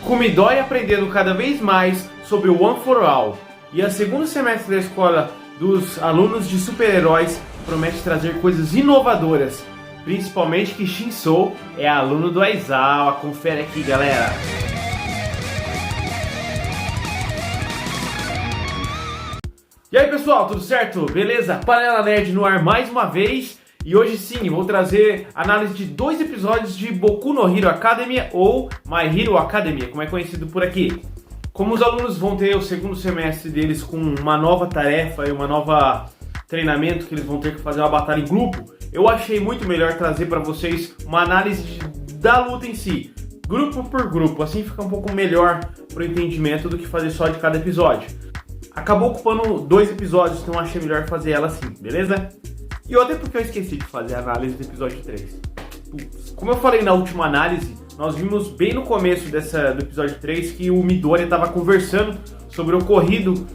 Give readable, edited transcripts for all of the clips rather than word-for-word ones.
Com Midori aprendendo cada vez mais sobre o One for All. E o segundo semestre da escola dos alunos de super-heróis promete trazer coisas inovadoras. Principalmente que Shin-Soo é aluno do Aizawa. Confere aqui, galera. E aí, pessoal, tudo certo? Beleza? Panela Nerd no ar mais uma vez. E hoje sim, vou trazer análise de 2 episódios de Boku no Hero Academia, ou My Hero Academia, como é conhecido por aqui. Como os alunos vão ter o segundo semestre deles com uma nova tarefa e uma nova treinamento que eles vão ter que fazer uma batalha em grupo, eu achei muito melhor trazer para vocês uma análise da luta em si, grupo por grupo, assim fica um pouco melhor para o entendimento do que fazer só de cada episódio. Acabou ocupando 2 episódios, então achei melhor fazer ela assim, beleza? E outra porque eu esqueci de fazer a análise do episódio 3. Putz. Como eu falei na última análise, nós vimos bem no começo do episódio 3 que o Midori estava conversando sobre o ocorrido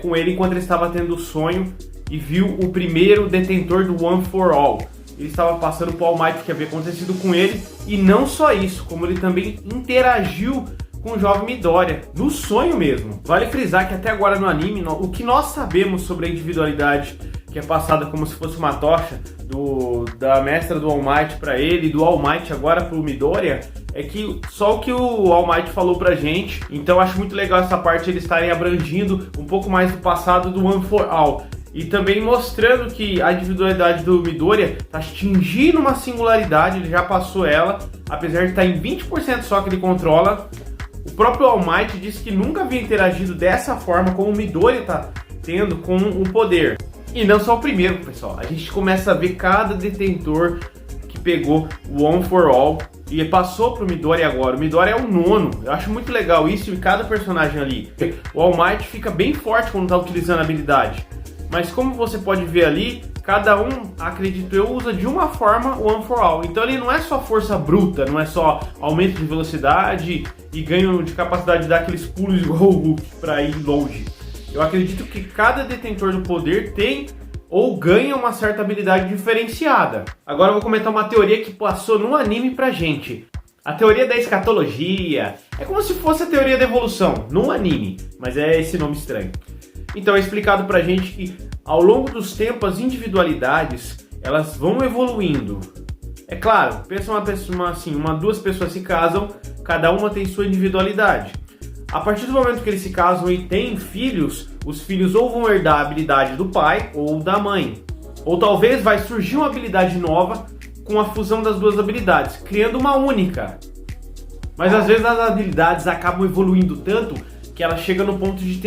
com ele enquanto ele estava tendo o sonho e viu o primeiro detentor do One for All. Ele estava passando para o All Might que havia acontecido com ele, e não só isso, como ele também interagiu com o jovem Midoriya, no sonho mesmo. Vale frisar que até agora no anime, o que nós sabemos sobre a individualidade que é passada como se fosse uma tocha da mestra do All Might para ele, e do All Might agora para o Midoriya, é que só o que o All Might falou pra gente. Então acho muito legal essa parte, eles estarem abrangindo um pouco mais do passado do One for All. E também mostrando que a individualidade do Midoriya está atingindo uma singularidade, ele já passou ela, apesar de estar em 20% só que ele controla. O próprio All Might disse que nunca havia interagido dessa forma como o Midoriya está tendo com o poder. E não só o primeiro, pessoal. A gente começa a ver cada detentor que pegou o One for All e passou pro Midoriya agora. O Midoriya é o 9º. Eu acho muito legal isso em cada personagem ali. O All Might fica bem forte quando está utilizando a habilidade. Mas como você pode ver ali, cada um, acredito eu, usa de uma forma o One for All. Então ele não é só força bruta, não é só aumento de velocidade e ganho de capacidade de dar aqueles pulos igual o Hulk para ir longe. Eu acredito que cada detentor do poder tem ou ganha uma certa habilidade diferenciada. Agora eu vou comentar uma teoria que passou no anime pra gente. A teoria da escatologia. É como se fosse a teoria da evolução, no anime, mas é esse nome estranho. Então é explicado pra gente que ao longo dos tempos as individualidades elas vão evoluindo. É claro, pensa duas pessoas se casam, cada uma tem sua individualidade. A partir do momento que eles se casam e têm filhos, os filhos ou vão herdar a habilidade do pai ou da mãe. Ou talvez vai surgir uma habilidade nova com a fusão das duas habilidades, criando uma única. Mas às vezes as habilidades acabam evoluindo tanto que ela chega no ponto de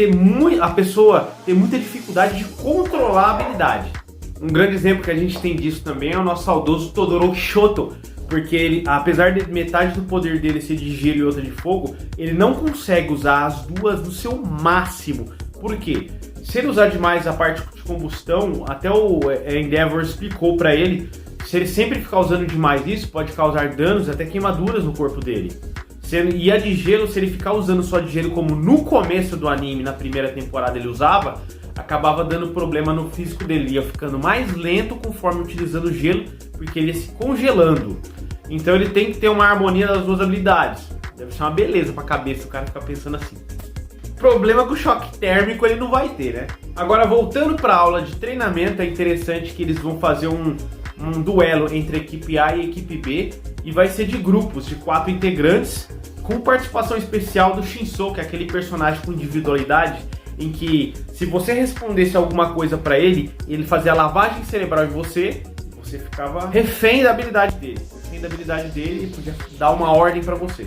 a pessoa ter muita dificuldade de controlar a habilidade. Um grande exemplo que a gente tem disso também é o nosso saudoso Todoroki Shoto, porque ele, apesar de metade do poder dele ser de gelo e outra de fogo, ele não consegue usar as duas no seu máximo. Por quê? Se ele usar demais a parte de combustão, até o Endeavor explicou pra ele, se ele sempre ficar usando demais isso, pode causar danos, até queimaduras no corpo dele. E a de gelo, se ele ficar usando só de gelo como no começo do anime, na primeira temporada ele usava, acabava dando problema no físico dele, ia ficando mais lento conforme utilizando o gelo, porque ele ia se congelando. Então ele tem que ter uma harmonia das duas habilidades. Deve ser uma beleza pra cabeça o cara ficar pensando assim. Problema com o choque térmico ele não vai ter, né? Agora voltando pra aula de treinamento, é interessante que eles vão fazer um duelo entre a equipe A e a equipe B, e vai ser de grupos de 4 integrantes, com participação especial do Shin-Soo, que é aquele personagem com individualidade, em que se você respondesse alguma coisa pra ele, ele fazia a lavagem cerebral em você ficava refém da habilidade dele. Ele podia dar uma ordem pra você.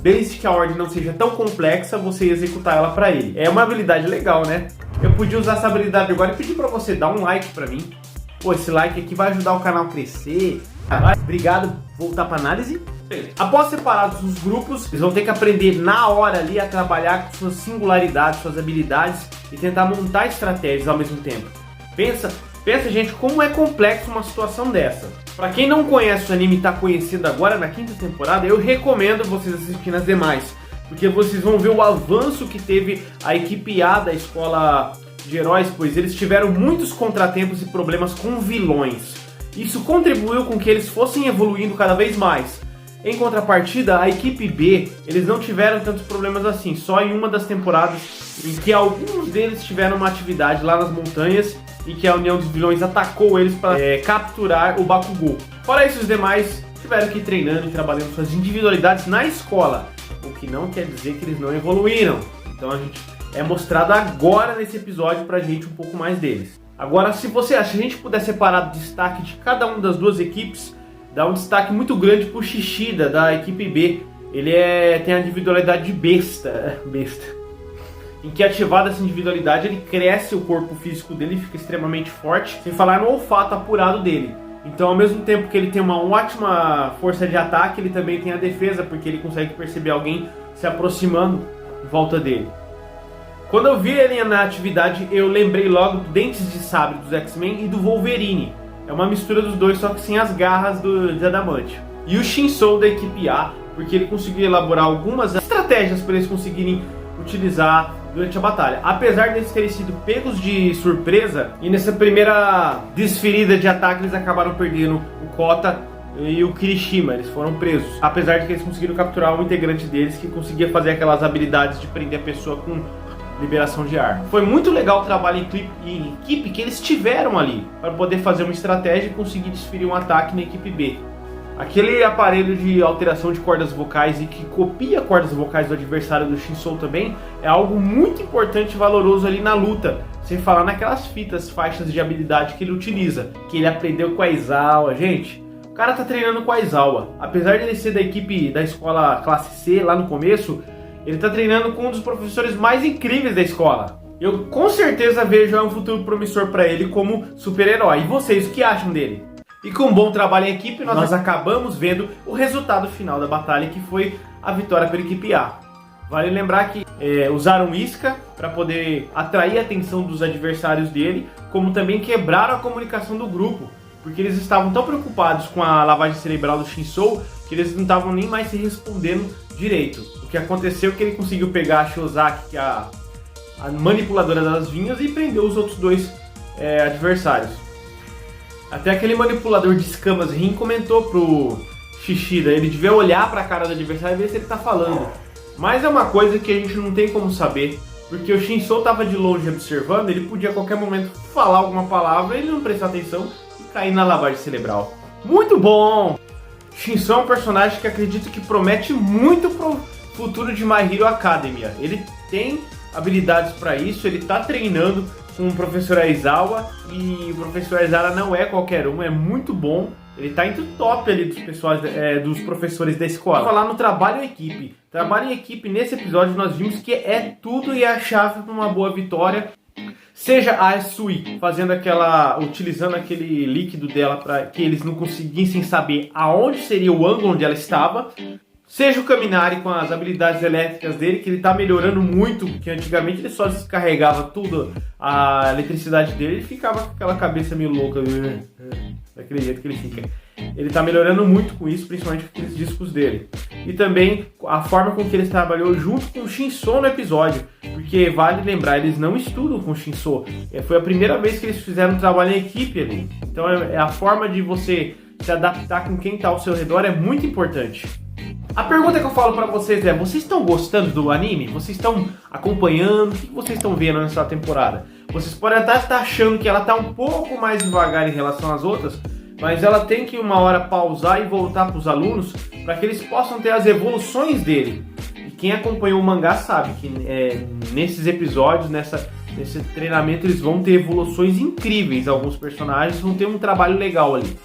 Desde que a ordem não seja tão complexa, você ia executar ela pra ele. É uma habilidade legal, né? Eu podia usar essa habilidade agora e pedir pra você dar um like pra mim. Pô, esse like aqui vai ajudar o canal a crescer. Obrigado. Voltar pra análise. Após separados os grupos, eles vão ter que aprender na hora ali a trabalhar com suas singularidades, suas habilidades e tentar montar estratégias ao mesmo tempo. Pensa, gente, como é complexo uma situação dessa. Pra quem não conhece o anime e tá conhecendo agora na 5ª temporada, eu recomendo vocês assistirem as demais, porque vocês vão ver o avanço que teve a equipe A da escola de heróis, pois eles tiveram muitos contratempos e problemas com vilões. Isso contribuiu com que eles fossem evoluindo cada vez mais. Em contrapartida, a equipe B, eles não tiveram tantos problemas assim, só em uma das temporadas em que alguns deles tiveram uma atividade lá nas montanhas e que a União dos Vilões atacou eles para capturar o Bakugou. Fora isso, os demais tiveram que ir treinando e trabalhando suas individualidades na escola, o que não quer dizer que eles não evoluíram. Então a gente é mostrado agora nesse episódio pra gente um pouco mais deles. Agora, se você acha que a gente puder separar o destaque de cada uma das duas equipes, dá um destaque muito grande pro Shishida, da equipe B. Ele tem a individualidade de besta. Em que, ativada essa individualidade, ele cresce o corpo físico dele, fica extremamente forte, sem falar no olfato apurado dele. Então, ao mesmo tempo que ele tem uma ótima força de ataque, ele também tem a defesa, porque ele consegue perceber alguém se aproximando em volta dele. Quando eu vi ele na atividade, eu lembrei logo do Dentes de Sabre dos X-Men e do Wolverine. É uma mistura dos dois, só que sem as garras de adamante. E o Shinso da equipe A, porque ele conseguiu elaborar algumas estratégias para eles conseguirem utilizar durante a batalha. Apesar deles terem sido pegos de surpresa, e nessa primeira desferida de ataque eles acabaram perdendo o Kota e o Kirishima, eles foram presos. Apesar de que eles conseguiram capturar um integrante deles que conseguia fazer aquelas habilidades de prender a pessoa com liberação de ar. Foi muito legal o trabalho em equipe que eles tiveram ali para poder fazer uma estratégia e conseguir desferir um ataque na equipe B. Aquele aparelho de alteração de cordas vocais e que copia cordas vocais do adversário do Shinso também é algo muito importante e valoroso ali na luta, sem falar naquelas faixas de habilidade que ele utiliza, que ele aprendeu com a Aizawa. Gente, o cara tá treinando com a Aizawa. Apesar de ele ser da equipe da escola classe C lá no começo, ele está treinando com um dos professores mais incríveis da escola. Eu com certeza vejo um futuro promissor para ele como super-herói. E vocês, o que acham dele? E com um bom trabalho em equipe, nós acabamos vendo o resultado final da batalha, que foi a vitória pela equipe A. Vale lembrar que usaram isca para poder atrair a atenção dos adversários dele, como também quebraram a comunicação do grupo, porque eles estavam tão preocupados com a lavagem cerebral do Shinso que eles não estavam nem mais se respondendo direito. O que aconteceu é que ele conseguiu pegar a Shiozaki, que é a manipuladora das vinhas, e prendeu os outros dois adversários. Até aquele manipulador de escamas Rin comentou pro Shishida, ele devia olhar para a cara do adversário e ver se ele tá falando. Mas é uma coisa que a gente não tem como saber, porque o Shinso estava de longe observando, ele podia a qualquer momento falar alguma palavra, ele não prestar atenção e cair na lavagem cerebral. Muito bom! Shinso é um personagem que acredito que promete muito pro futuro de My Hero Academia. Ele tem habilidades para isso, ele está treinando com o professor Aizawa, e o professor Aizawa não é qualquer um, é muito bom. Ele está entre o top ali dos professores da escola. Vou falar no trabalho em equipe. Trabalho em equipe, nesse episódio nós vimos que é tudo e a chave para uma boa vitória. Seja a Sui utilizando aquele líquido dela para que eles não conseguissem saber aonde seria o ângulo onde ela estava. Seja o Kaminari com as habilidades elétricas dele, que ele está melhorando muito, porque antigamente ele só descarregava tudo, a eletricidade dele, e ficava com aquela cabeça meio louca, daquele jeito que ele fica. Ele está melhorando muito com isso, principalmente com aqueles discos dele. E também a forma com que ele trabalhou junto com o Shinso no episódio, porque vale lembrar, eles não estudam com o Shinso. Foi a primeira vez que eles fizeram um trabalho em equipe ali. Então a forma de você se adaptar com quem está ao seu redor é muito importante. A pergunta que eu falo pra vocês é: vocês estão gostando do anime? Vocês estão acompanhando? O que vocês estão vendo nessa temporada? Vocês podem até estar achando que ela tá um pouco mais devagar em relação às outras, mas ela tem que uma hora pausar e voltar para os alunos para que eles possam ter as evoluções dele. E quem acompanhou o mangá sabe que nesses episódios, nesse treinamento, eles vão ter evoluções incríveis. Alguns personagens vão ter um trabalho legal ali.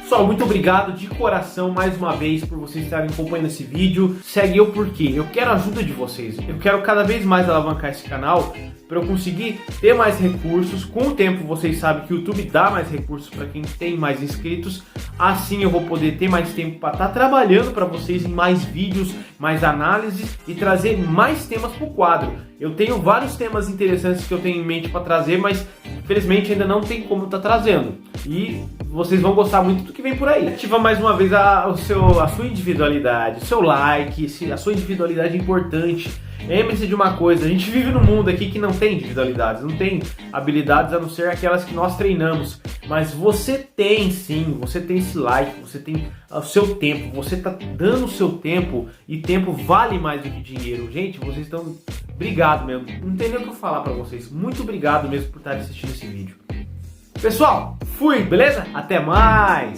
Pessoal, muito obrigado de coração mais uma vez por vocês estarem acompanhando esse vídeo. Segue eu porque eu quero a ajuda de vocês. Eu quero cada vez mais alavancar esse canal para eu conseguir ter mais recursos. Com o tempo vocês sabem que o YouTube dá mais recursos para quem tem mais inscritos. Assim eu vou poder ter mais tempo para estar trabalhando para vocês em mais vídeos, mais análises e trazer mais temas para o quadro. Eu tenho vários temas interessantes que eu tenho em mente para trazer, mas infelizmente ainda não tem como estar trazendo. E vocês vão gostar muito do que vem por aí. Ativa mais uma vez a sua individualidade, o seu like, a sua individualidade é importante. Lembre-se de uma coisa, a gente vive num mundo aqui que não tem individualidades, não tem habilidades a não ser aquelas que nós treinamos. Mas você tem sim, você tem esse like, você tem o seu tempo, você está dando o seu tempo e tempo vale mais do que dinheiro. Gente, vocês estão... Obrigado mesmo, não tem nem o que eu falar pra vocês. Muito obrigado mesmo por estarem assistindo esse vídeo. Pessoal, fui, beleza? Até mais!